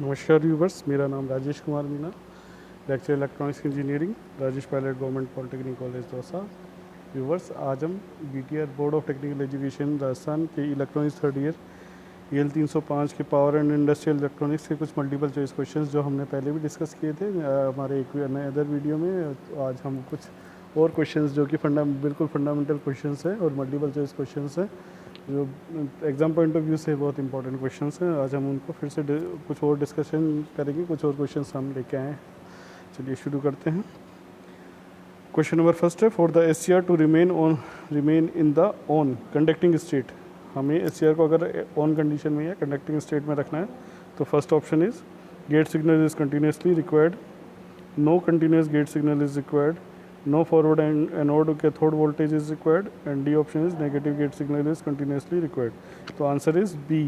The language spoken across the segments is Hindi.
नमस्कार व्यूवर्स, मेरा नाम Rajesh Kumar Meena, lecture electronics engineering, Rajesh Pilot government polytechnic college Dausa. Viewers, आज हम BTR board of technical education Rajasthan के इलेक्ट्रॉनिक्स थर्ड ईयर EL 305 के पावर एंड इंडस्ट्रियल इलेक्ट्रॉनिक्स के कुछ मल्टीपल चॉइस क्वेश्चंस जो हमने पहले भी डिस्कस किए थे हमारे एक अदर वीडियो में। तो आज हम कुछ और क्वेश्चंस जो कि बिल्कुल फंडामेंटल क्वेश्चंस हैं और मल्टीपल चॉइस क्वेश्चंस हैं जो एग्ज़ाम पॉइंट ऑफ व्यू से बहुत इंपॉर्टेंट क्वेश्चंस हैं। आज हम उनको फिर से कुछ और डिस्कशन करेंगे, कुछ और क्वेश्चंस हम लेके आए हैं। चलिए शुरू करते हैं। क्वेश्चन नंबर फर्स्ट है, for the SCR to remain in the on conducting state. हमें SCR को अगर ऑन कंडीशन में या कंडक्टिंग स्टेट में रखना है तो first option is gate signal is continuously required, no continuous gate signal is required, no forward and anode cathode voltage is required, and D option is negative gate signal is continuously required. तो answer is B,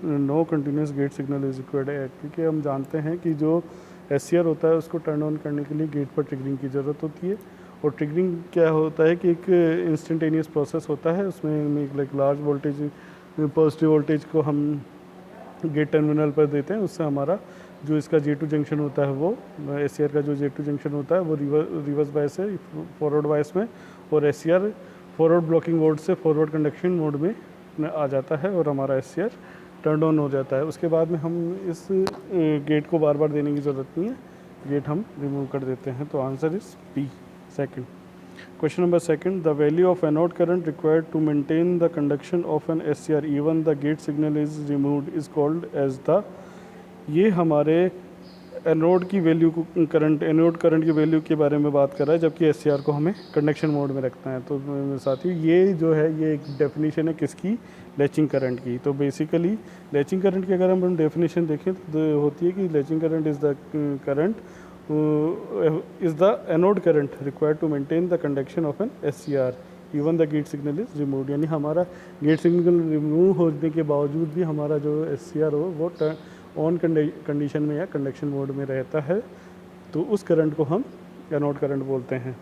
no continuous gate signal is required है, क्योंकि हम जानते हैं कि जो SCR होता है उसको टर्न ऑन करने के लिए गेट पर ट्रिगरिंग की ज़रूरत होती है। और ट्रिगरिंग क्या होता है कि एक इंस्टेंटेनियस प्रोसेस होता है, उसमें एक like large voltage positive voltage को हम गेट टर्मिनल पर देते हैं, उससे हमारा जो इसका J2 जंक्शन होता है वो SCR का जो J2 जंक्शन होता है वो रिवर्स बायस है फॉरवर्ड बायस में, और SCR फॉरवर्ड ब्लॉकिंग मोड से फॉरवर्ड कंडक्शन मोड में आ जाता है और हमारा SCR टर्न ऑन हो जाता है। उसके बाद में हम इस गेट को बार बार देने की ज़रूरत नहीं है, गेट हम रिमूव कर देते हैं। तो answer is B, second. Question number second, the value of anode current required to maintain the conduction of an SCR even the gate signal is removed is called as the। ये हमारे एनोड की वैल्यू को एनोड करंट की वैल्यू के बारे में बात कर रहा है, जबकि SCR को हमें कंडक्शन मोड में रखना है। तो साथियों ये जो है ये एक डेफिनेशन है किसकी, लैचिंग करंट की। तो बेसिकली लैचिंग करंट की अगर हम डेफिनेशन देखें तो होती है कि latching current is the current is the anode current required to maintain the conduction of an SCR even the gate signal is removed। यानी हमारा गेट सिग्नल रिमूव होने के बावजूद भी हमारा जो SCR हो वो ऑन कंडीशन में या कंडक्शन मोड में रहता है, तो उस करंट को हम एनोड करंट बोलते हैं।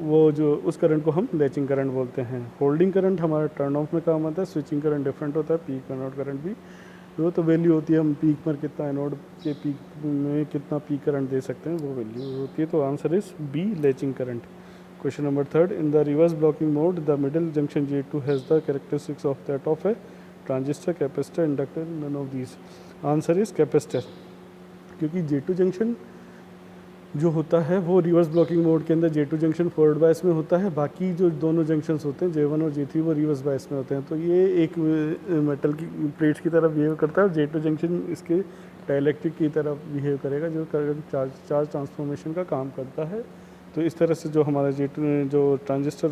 वो जो उस करंट को हम लैचिंग करंट बोलते हैं। होल्डिंग करंट हमारा टर्न ऑफ में काम आता है, स्विचिंग करंट डिफरेंट होता है, पीक एनोड करंट भी वो तो वैल्यू होती है, हम पीक पर कितना एनोड के पीक में कितना पीक करंट दे सकते हैं वो वैल्यू होती है। तो answer is B, latching current. Question number third, in the reverse blocking mode the middle junction J2 has the characteristics of that of a transistor, capacitor, inductor, none of these. Answer is capacitor, क्योंकि J2 जंक्शन जो होता है वो रिवर्स ब्लॉकिंग मोड के अंदर J2 जंक्शन फॉरवर्ड बायस में होता है, बाकी जो दोनों जंक्शंस होते हैं J1 और J3 वो रिवर्स बायस में होते हैं। तो ये एक मेटल की प्लेट्स की तरह बिहेव करता है और J2 जंक्शन इसके डाइलेक्ट्रिक की तरह बिहेव करेगा जो चार्ज ट्रांसफॉर्मेशन का काम करता है। तो इस तरह से जो हमारा J2 जो ट्रांजिस्टर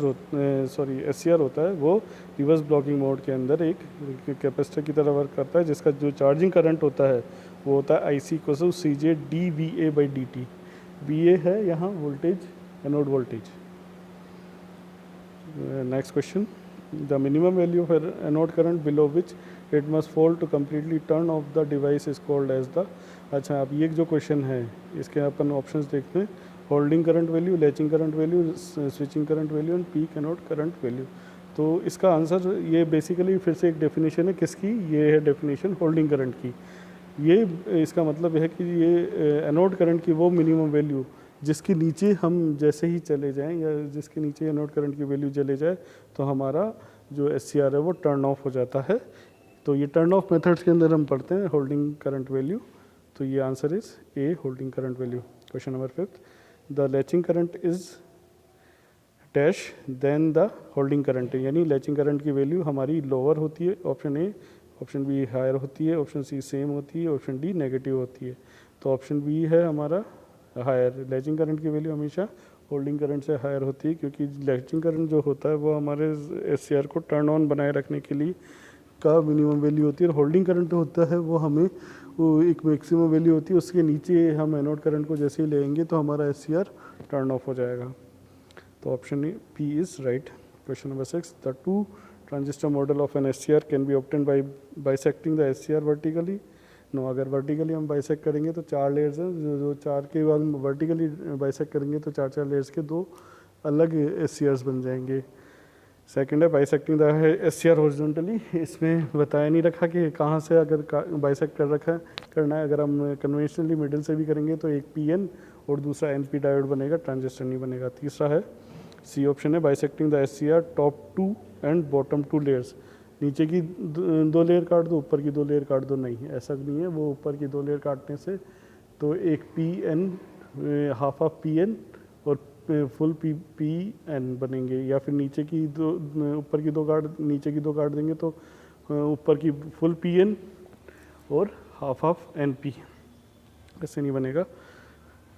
SCR होता है वो रिवर्स ब्लॉकिंग मोड के अंदर एक कैपेसिटर की तरह वर्क करता है, जिसका जो चार्जिंग करंट होता है वो होता है IC = CJ dVA/dt। VA है यहाँ voltage, anode voltage. Next question, the minimum value of anode current below which it must fall to completely turn off the device is called as the. अच्छा, अब ये जो क्वेश्चन है इसके अपन ऑप्शंस देखते हैं, holding current value, latching current value, switching current value and peak anode current value. तो इसका आंसर ये बेसिकली फिर से एक डेफिनेशन है किसकी, ये है डेफिनेशन होल्डिंग करंट की। ये इसका मतलब है कि ये एनोड करंट की वो मिनिमम वैल्यू जिसके नीचे हम जैसे ही चले जाएं या जिसके नीचे एनोड करंट की वैल्यू चले जाए तो हमारा जो SCR है वो टर्न ऑफ हो जाता है। तो ये टर्न ऑफ मेथड्स के अंदर हम पढ़ते हैं होल्डिंग करंट वैल्यू। तो ये answer is A, holding current value. Question number fifth, the latching current is dash than the holding current, यानी लैचिंग करंट की वैल्यू हमारी लोअर होती है, option A, option B higher होती है, ऑप्शन C सेम होती है, ऑप्शन D नेगेटिव होती है। तो ऑप्शन B है हमारा हायर, लैचिंग करंट की वैल्यू हमेशा होल्डिंग करंट से हायर होती है, क्योंकि लैचिंग करंट जो होता है वो हमारे SCR को टर्न ऑन बनाए रखने के लिए का मिनिमम वैल्यू होती है, और होल्डिंग करंट जो होता है वो हमें वो एक मैक्सिमम वैल्यू होती है, उसके नीचे हम एनोड करंट को जैसे ही लेंगे तो हमारा SCR टर्न ऑफ हो जाएगा। तो option P is right. Question number 6, the two transistor model of an SCR can be obtain by bisecting the SCR vertically. No, अगर वर्टिकली हम बाइसेक्ट करेंगे तो 4 लेयर्स हैं, जो 4 के बाद वर्टिकली बाइसेक्ट करेंगे तो 4 लेयर्स के 2 अलग SCRs बन जाएंगे। सेकंड है बाइसेक्टिंग द SCR हॉरिजॉन्टली। इसमें बताया नहीं रखा कि कहाँ से अगर बाइसेक्ट कर रखा है करना है। अगर हम कन्वेंशनली मिडिल से भी करेंगे तो एक PN और दूसरा NP डायोड बनेगा, ट्रांजिस्टर नहीं बनेगा। तीसरा है C ऑप्शन है bisecting the SCR top 2 and bottom 2 layers. नीचे की 2 लेयर काट दो, ऊपर की 2 लेयर काट दो, नहीं ऐसा नहीं है। वो ऊपर की 2 लेयर काटने से तो एक PN हाफ ऑफ PN और फुल PN बनेंगे, या फिर नीचे की 2 ऊपर की 2 काट नीचे की 2 काट देंगे तो ऊपर की फुल PN और हाफ ऑफ NP, ऐसे नहीं बनेगा।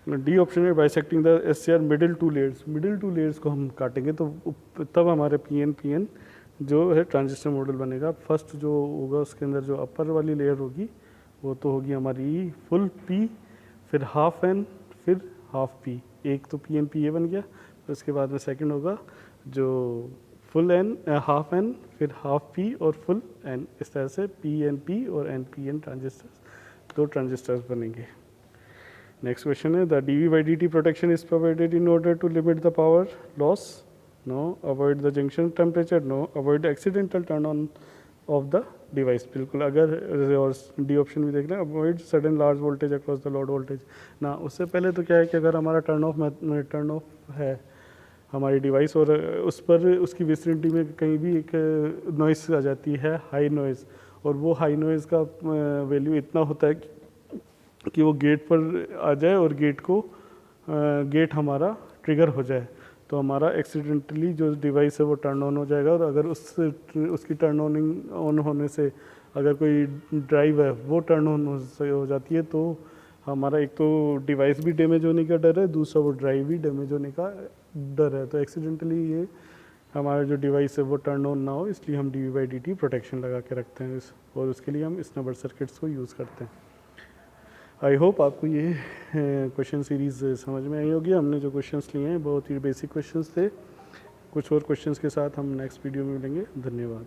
डी ऑप्शन है bisecting the SCR middle 2 layers. Middle 2 layers को हम काटेंगे तो तब हमारे PN जो है ट्रांजिस्टर मॉडल बनेगा। फर्स्ट जो होगा उसके अंदर जो अपर वाली लेयर होगी वो तो होगी हमारी फुल P, फिर हाफ N, फिर हाफ P। एक तो PNP ये बन गया, फिर उसके बाद में सेकंड होगा जो फुल N, हाफ N, फिर हाफ P और फुल N। इस तरह से PNP और NPN ट्रांजिस्टर्स, 2 ट्रांजिस्टर्स बनेंगे। नेक्स्ट क्वेश्चन है the dV/dt protection is provided in order to limit the power loss. No. Avoid the junction temperature. No. Avoid accidental turn on of the device. बिल्कुल। अगर और डी ऑप्शन भी देख लें, avoid sudden large voltage across the load voltage ना। उससे पहले तो क्या है कि अगर हमारा टर्न ऑफ है हमारी डिवाइस और उस पर उसकी विसिनिटी में कहीं भी एक नॉइस आ जाती है, हाई नॉइज़, और वो हाई नॉइज़ का वैल्यू इतना होता है कि वो गेट पर आ जाए और गेट हमारा ट्रिगर हो जाए, तो हमारा एक्सीडेंटली जो डिवाइस है वो टर्न ऑन हो जाएगा। और अगर उसकी टर्न ऑन होने से अगर कोई ड्राइव है वो टर्न ऑन हो जाती है तो हमारा एक तो डिवाइस भी डैमेज होने का डर है, दूसरा वो ड्राइव भी डैमेज होने का डर है। तो एक्सीडेंटली ये हमारा जो डिवाइस है वो टर्न ऑन ना हो, इसलिए हम dV/dt प्रोटेक्शन लगा के रखते हैं और उसके लिए हम स्नबर सर्किट्स को यूज़ करते हैं। आई होप आपको ये क्वेश्चन सीरीज़ समझ में आई होगी। हमने जो क्वेश्चंस लिए हैं बहुत ही बेसिक क्वेश्चंस थे। कुछ और क्वेश्चंस के साथ हम नेक्स्ट वीडियो में मिलेंगे। धन्यवाद।